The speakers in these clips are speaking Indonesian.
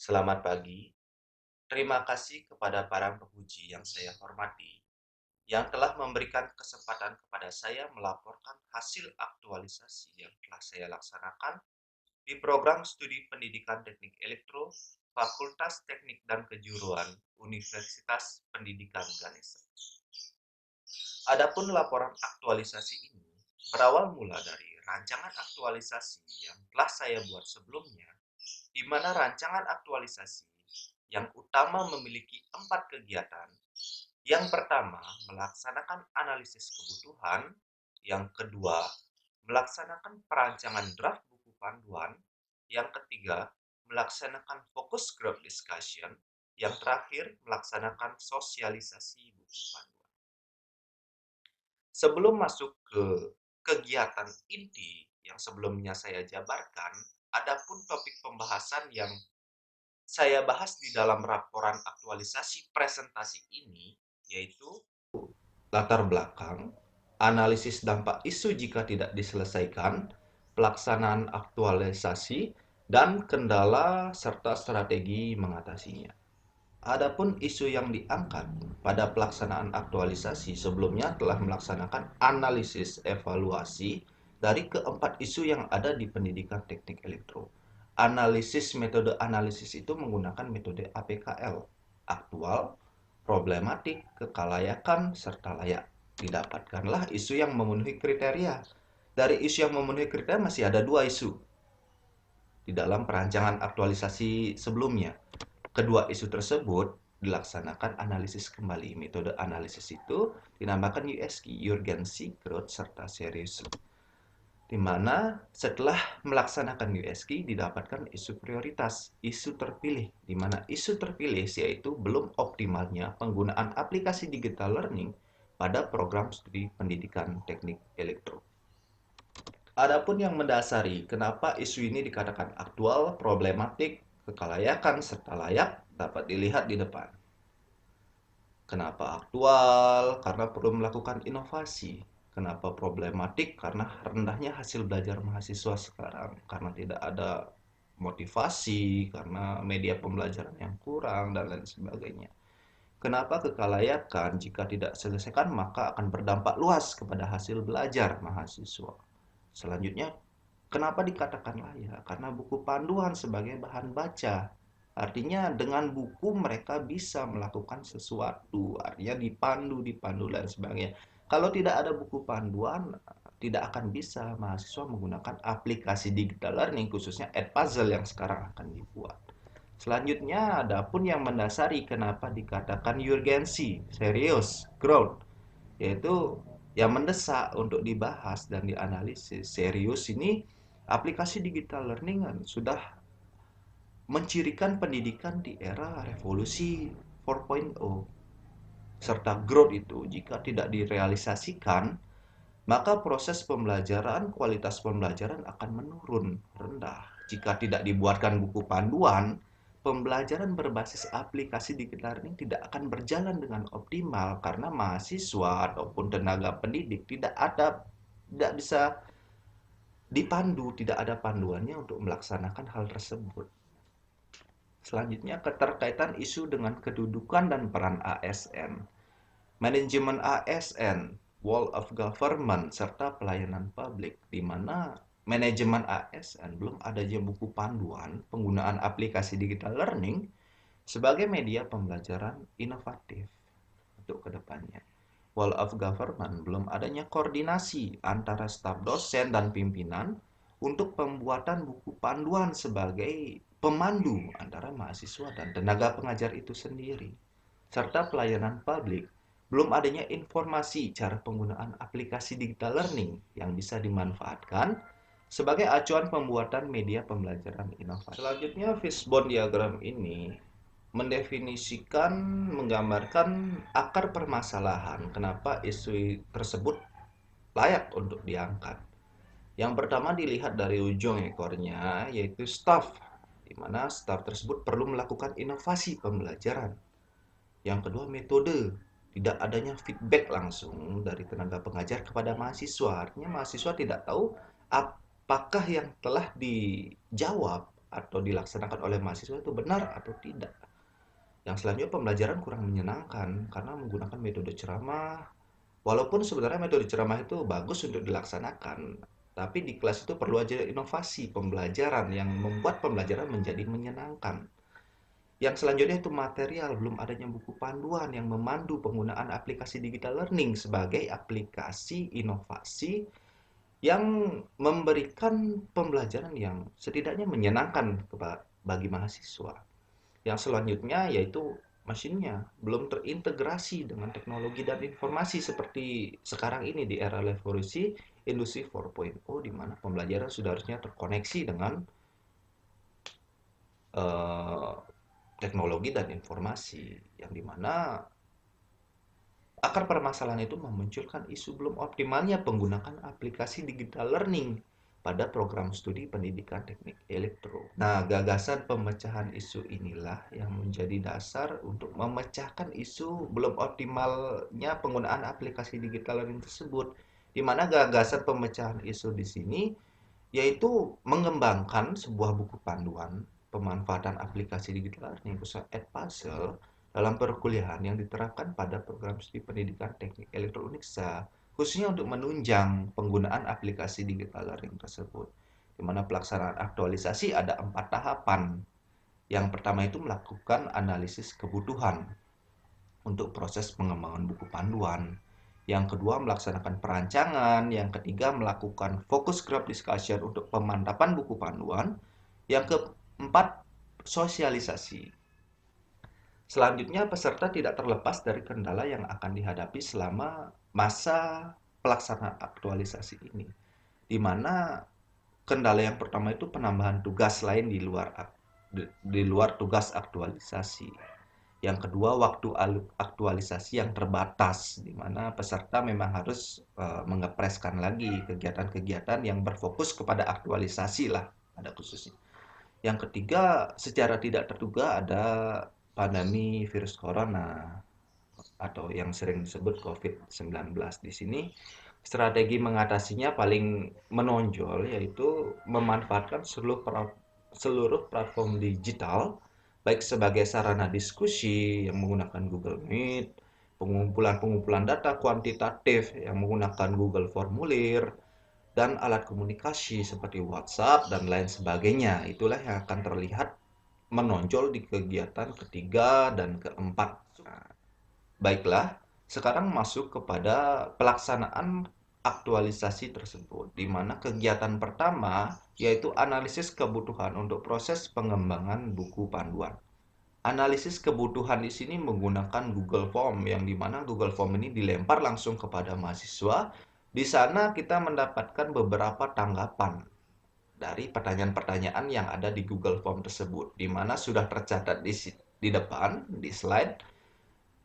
Selamat pagi. Terima kasih kepada para penguji yang saya hormati, yang telah memberikan kesempatan kepada saya melaporkan hasil aktualisasi yang telah saya laksanakan di program studi pendidikan teknik elektro, Fakultas Teknik dan Kejuruan, Universitas Pendidikan Ganesha. Adapun laporan aktualisasi ini berawal mula dari rancangan aktualisasi yang telah saya buat sebelumnya, di mana rancangan aktualisasi yang utama memiliki 4 kegiatan. Yang pertama, melaksanakan analisis kebutuhan. Yang kedua, melaksanakan perancangan draft buku panduan. Yang ketiga, melaksanakan fokus group discussion. Yang terakhir, melaksanakan sosialisasi buku panduan. Sebelum masuk ke kegiatan inti yang sebelumnya saya jabarkan, adapun topik pembahasan yang saya bahas di dalam laporan aktualisasi presentasi ini, yaitu latar belakang, analisis dampak isu jika tidak diselesaikan, pelaksanaan aktualisasi, dan kendala serta strategi mengatasinya. Adapun isu yang diangkat pada pelaksanaan aktualisasi sebelumnya telah melaksanakan analisis evaluasi dari keempat isu yang ada di pendidikan teknik elektro. Metode analisis itu menggunakan metode APKL, aktual, problematik, kekalayakan, serta layak. Didapatkanlah isu yang memenuhi kriteria. Dari isu yang memenuhi kriteria masih ada dua isu di dalam perancangan aktualisasi sebelumnya. Kedua isu tersebut dilaksanakan analisis kembali. Metode analisis itu dinamakan USG, urgency, growth, serta serius. Di mana setelah melaksanakan USG didapatkan isu prioritas, isu terpilih, di mana isu terpilih yaitu belum optimalnya penggunaan aplikasi digital learning pada program studi pendidikan teknik elektro. Adapun yang mendasari kenapa isu ini dikatakan aktual, problematik, kekalayakan, serta layak dapat dilihat di depan. Kenapa aktual? Karena perlu melakukan inovasi. Kenapa problematik? Karena rendahnya hasil belajar mahasiswa sekarang. Karena tidak ada motivasi, karena media pembelajaran yang kurang, dan lain sebagainya. Kenapa kekalayakan? Jika tidak selesaikan, maka akan berdampak luas kepada hasil belajar mahasiswa. Selanjutnya, kenapa dikatakan layak? Karena buku panduan sebagai bahan baca. Artinya dengan buku mereka bisa melakukan sesuatu. Artinya dipandu dan sebagainya. Kalau tidak ada buku panduan, tidak akan bisa mahasiswa menggunakan aplikasi digital learning, khususnya Edpuzzle yang sekarang akan dibuat. Selanjutnya, ada pun yang mendasari kenapa dikatakan urgensi, serius, growth, yaitu yang mendesak untuk dibahas dan dianalisis. Serius ini aplikasi digital learning kan sudah mencirikan pendidikan di era revolusi 4.0, serta growth itu jika tidak direalisasikan maka proses pembelajaran, kualitas pembelajaran akan menurun rendah. Jika tidak dibuatkan buku panduan, pembelajaran berbasis aplikasi digital learning tidak akan berjalan dengan optimal karena mahasiswa ataupun tenaga pendidik tidak bisa dipandu, tidak ada panduannya untuk melaksanakan hal tersebut. Selanjutnya, keterkaitan isu dengan kedudukan dan peran ASN. Manajemen ASN, Wall of Government, serta pelayanan publik, di mana manajemen ASN belum adanya buku panduan penggunaan aplikasi digital learning sebagai media pembelajaran inovatif untuk kedepannya. Wall of Government belum adanya koordinasi antara staf dosen dan pimpinan untuk pembuatan buku panduan sebagai pemandu antara mahasiswa dan tenaga pengajar itu sendiri. Serta pelayanan publik, belum adanya informasi cara penggunaan aplikasi digital learning yang bisa dimanfaatkan sebagai acuan pembuatan media pembelajaran inovatif. Selanjutnya, fishbone diagram ini mendefinisikan, menggambarkan akar permasalahan kenapa isu tersebut layak untuk diangkat. Yang pertama dilihat dari ujung ekornya, yaitu staff, di mana staff tersebut perlu melakukan inovasi pembelajaran. Yang kedua, metode, tidak adanya feedback langsung dari tenaga pengajar kepada mahasiswa. Artinya mahasiswa tidak tahu apakah yang telah dijawab atau dilaksanakan oleh mahasiswa itu benar atau tidak. Yang selanjutnya pembelajaran kurang menyenangkan karena menggunakan metode ceramah. Walaupun sebenarnya metode ceramah itu bagus untuk dilaksanakan, tapi di kelas itu perlu aja inovasi pembelajaran yang membuat pembelajaran menjadi menyenangkan. Yang selanjutnya itu material, belum adanya buku panduan yang memandu penggunaan aplikasi digital learning sebagai aplikasi inovasi yang memberikan pembelajaran yang setidaknya menyenangkan bagi mahasiswa. Yang selanjutnya yaitu mesinnya belum terintegrasi dengan teknologi dan informasi seperti sekarang ini di era revolusi industri 4.0 di mana pembelajaran sudah harusnya terkoneksi dengan eh, teknologi dan informasi yang dimana akar permasalahan itu memunculkan isu belum optimalnya penggunaan aplikasi digital learning pada program studi pendidikan teknik elektro. Nah, gagasan pemecahan isu inilah yang menjadi dasar untuk memecahkan isu belum optimalnya penggunaan aplikasi digital learning tersebut. Di mana gagasan pemecahan isu di sini yaitu mengembangkan sebuah buku panduan pemanfaatan aplikasi digital learning khususnya Edpuzzle dalam perkuliahan yang diterapkan pada program studi pendidikan teknik elektronika khususnya untuk menunjang penggunaan aplikasi digital learning tersebut. Di mana pelaksanaan aktualisasi ada 4 tahapan. Yang pertama itu melakukan analisis kebutuhan untuk proses pengembangan buku panduan. Yang kedua, melaksanakan perancangan. Yang ketiga, melakukan focus group discussion untuk pemantapan buku panduan. Yang keempat, sosialisasi. Selanjutnya, peserta tidak terlepas dari kendala yang akan dihadapi selama masa pelaksanaan aktualisasi ini. Di mana kendala yang pertama itu penambahan tugas lain di luar tugas aktualisasi. Yang kedua, waktu aktualisasi yang terbatas, di mana peserta memang harus mengepreskan lagi kegiatan-kegiatan yang berfokus kepada aktualisasi lah pada khususnya. Yang ketiga, secara tidak terduga ada pandemi virus corona atau yang sering disebut COVID-19. Di sini strategi mengatasinya paling menonjol yaitu memanfaatkan seluruh platform digital baik sebagai sarana diskusi yang menggunakan Google Meet, pengumpulan data kuantitatif yang menggunakan Google Formulir, dan alat komunikasi seperti WhatsApp dan lain sebagainya. Itulah yang akan terlihat menonjol di kegiatan ketiga dan keempat. Nah, baiklah, sekarang masuk kepada pelaksanaan aktualisasi tersebut, di mana kegiatan pertama yaitu analisis kebutuhan untuk proses pengembangan buku panduan. Analisis kebutuhan di sini menggunakan Google Form, yang di mana Google Form ini dilempar langsung kepada mahasiswa. Di sana kita mendapatkan beberapa tanggapan dari pertanyaan-pertanyaan yang ada di Google Form tersebut, di mana sudah tercatat di depan, di slide.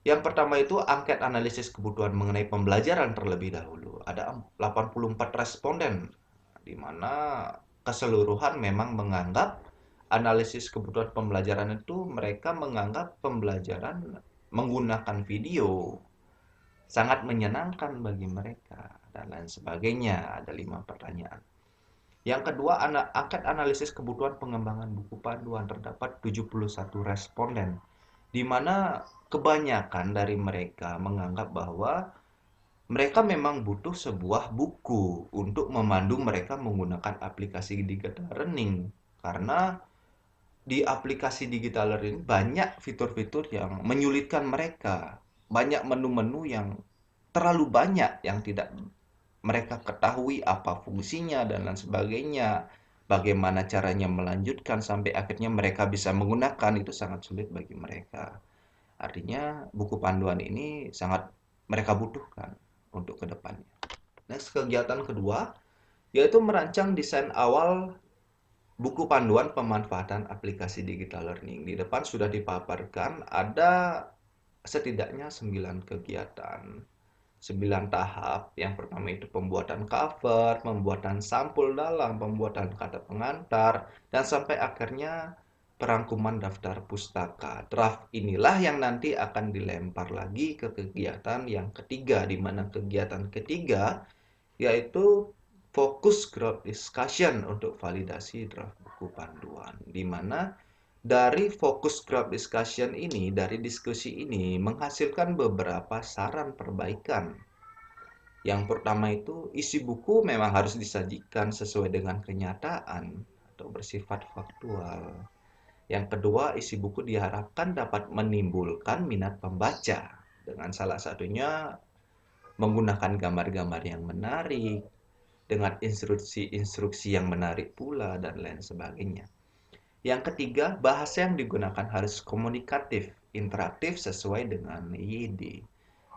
Yang pertama itu angket analisis kebutuhan mengenai pembelajaran terlebih dahulu. Ada 84 responden, di mana keseluruhan memang menganggap analisis kebutuhan pembelajaran itu mereka menganggap pembelajaran menggunakan video sangat menyenangkan bagi mereka dan lain sebagainya. Ada 5 pertanyaan. Yang kedua, angket analisis kebutuhan pengembangan buku panduan terdapat 71 responden, di mana kebanyakan dari mereka menganggap bahwa mereka memang butuh sebuah buku untuk memandu mereka menggunakan aplikasi digital learning. Karena di aplikasi digital learning banyak fitur-fitur yang menyulitkan mereka. Banyak menu-menu yang terlalu banyak yang tidak mereka ketahui apa fungsinya dan lain sebagainya. Bagaimana caranya melanjutkan sampai akhirnya mereka bisa menggunakan itu sangat sulit bagi mereka. Artinya buku panduan ini sangat mereka butuhkan untuk kedepannya. Next, kegiatan kedua yaitu merancang desain awal buku panduan pemanfaatan aplikasi digital learning. Di depan sudah dipaparkan ada setidaknya 9 kegiatan, 9 tahap. Yang pertama itu pembuatan cover, pembuatan sampul dalam, pembuatan kata pengantar, dan sampai akhirnya perangkuman daftar pustaka. Draft inilah yang nanti akan dilempar lagi ke kegiatan yang ketiga, di mana kegiatan ketiga yaitu fokus group discussion untuk validasi draft buku buku panduan, di mana dari fokus group discussion ini, dari diskusi ini menghasilkan beberapa saran perbaikan. Yang pertama itu, isi buku memang harus disajikan sesuai dengan kenyataan atau bersifat faktual. Yang kedua, isi buku diharapkan dapat menimbulkan minat pembaca dengan salah satunya menggunakan gambar-gambar yang menarik, dengan instruksi-instruksi yang menarik pula, dan lain sebagainya. Yang ketiga, bahasa yang digunakan harus komunikatif, interaktif sesuai dengan YD.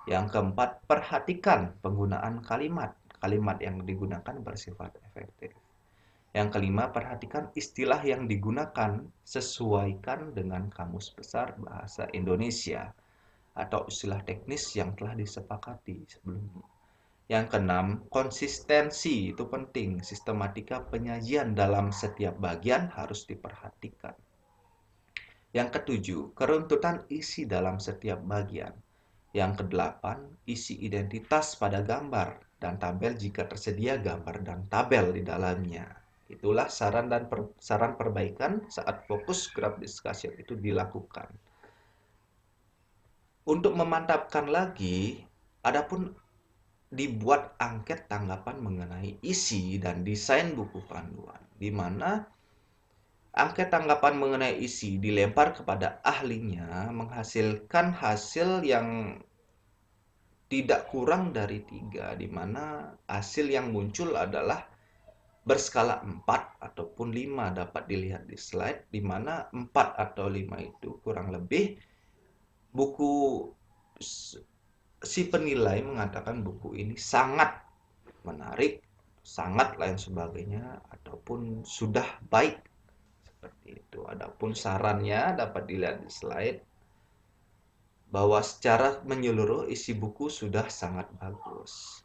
Yang keempat, perhatikan penggunaan kalimat. Kalimat yang digunakan bersifat efektif. Yang kelima, perhatikan istilah yang digunakan, sesuaikan dengan Kamus Besar Bahasa Indonesia atau istilah teknis yang telah disepakati sebelumnya. Yang keenam, konsistensi itu penting. Sistematika penyajian dalam setiap bagian harus diperhatikan. Yang ketujuh, keruntutan isi dalam setiap bagian. Yang kedelapan, isi identitas pada gambar dan tabel jika tersedia gambar dan tabel di dalamnya. Itulah saran perbaikan saat fokus group discussion itu dilakukan. Untuk memantapkan lagi, adapun dibuat angket tanggapan mengenai isi dan desain buku panduan, di mana angket tanggapan mengenai isi dilempar kepada ahlinya menghasilkan hasil yang tidak kurang dari 3, di mana hasil yang muncul adalah berskala 4 ataupun 5, dapat dilihat di slide, di mana 4 atau 5 itu kurang lebih buku si penilai mengatakan buku ini sangat menarik, sangat lain sebagainya, ataupun sudah baik, seperti itu. Adapun sarannya dapat dilihat di slide, bahwa secara menyeluruh isi buku sudah sangat bagus.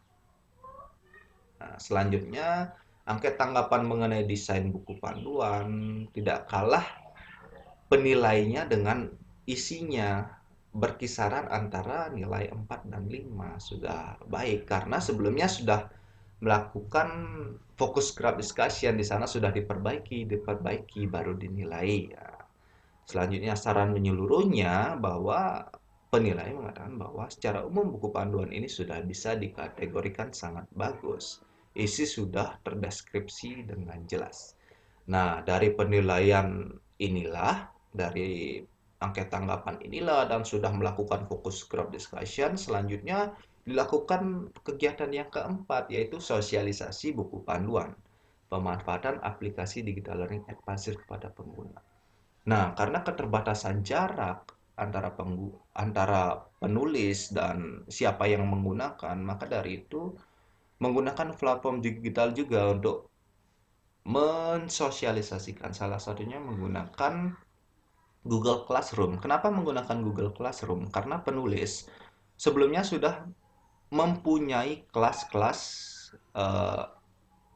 Nah, selanjutnya, angket tanggapan mengenai desain buku panduan tidak kalah penilainya dengan isinya, berkisaran antara nilai 4 dan 5, sudah baik karena sebelumnya sudah melakukan fokus group discussion, di sana sudah diperbaiki baru dinilai. Ya. Selanjutnya saran menyeluruhnya bahwa penilai mengatakan bahwa secara umum buku panduan ini sudah bisa dikategorikan sangat bagus. Isi sudah terdeskripsi dengan jelas. Nah, dari penilaian inilah, dari angket tanggapan inilah, dan sudah melakukan fokus group discussion, selanjutnya dilakukan kegiatan yang keempat, yaitu sosialisasi buku panduan, pemanfaatan aplikasi digital learning Edpuzzle kepada pengguna. Nah, karena keterbatasan jarak antara penulis dan siapa yang menggunakan, maka dari itu menggunakan platform digital juga untuk mensosialisasikan. Salah satunya menggunakan Google Classroom. Kenapa menggunakan Google Classroom? Karena penulis sebelumnya sudah mempunyai kelas-kelas eh,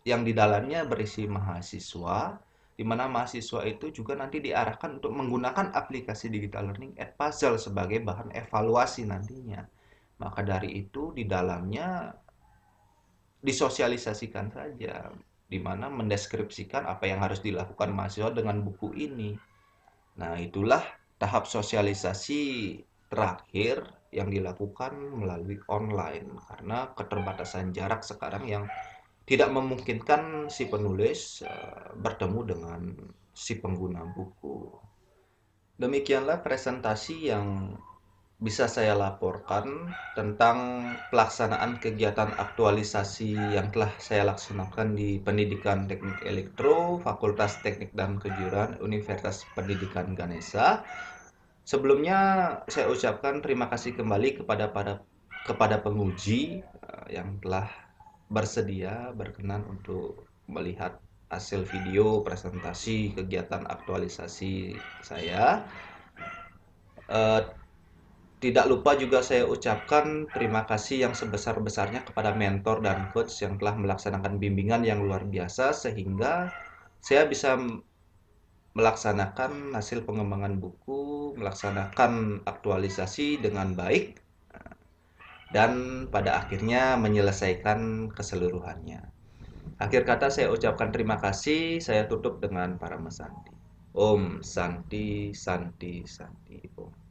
yang di dalamnya berisi mahasiswa, di mana mahasiswa itu juga nanti diarahkan untuk menggunakan aplikasi digital learning Edpuzzle sebagai bahan evaluasi nantinya. Maka dari itu di dalamnya disosialisasikan saja, di mana mendeskripsikan apa yang harus dilakukan mahasiswa dengan buku ini. Nah, itulah tahap sosialisasi terakhir yang dilakukan melalui online karena keterbatasan jarak sekarang yang tidak memungkinkan si penulis bertemu dengan si pengguna buku. Demikianlah presentasi yang bisa saya laporkan tentang pelaksanaan kegiatan aktualisasi yang telah saya laksanakan di Pendidikan Teknik Elektro, Fakultas Teknik dan Kejuruan Universitas Pendidikan Ganesha. Sebelumnya saya ucapkan terima kasih kembali kepada penguji yang telah bersedia berkenan untuk melihat hasil video presentasi kegiatan aktualisasi saya. Tidak lupa juga saya ucapkan terima kasih yang sebesar-besarnya kepada mentor dan coach yang telah melaksanakan bimbingan yang luar biasa sehingga saya bisa melaksanakan hasil pengembangan buku, melaksanakan aktualisasi dengan baik, dan pada akhirnya menyelesaikan keseluruhannya. Akhir kata saya ucapkan terima kasih, saya tutup dengan Parama Santi. Om Santi Santi Santi Om.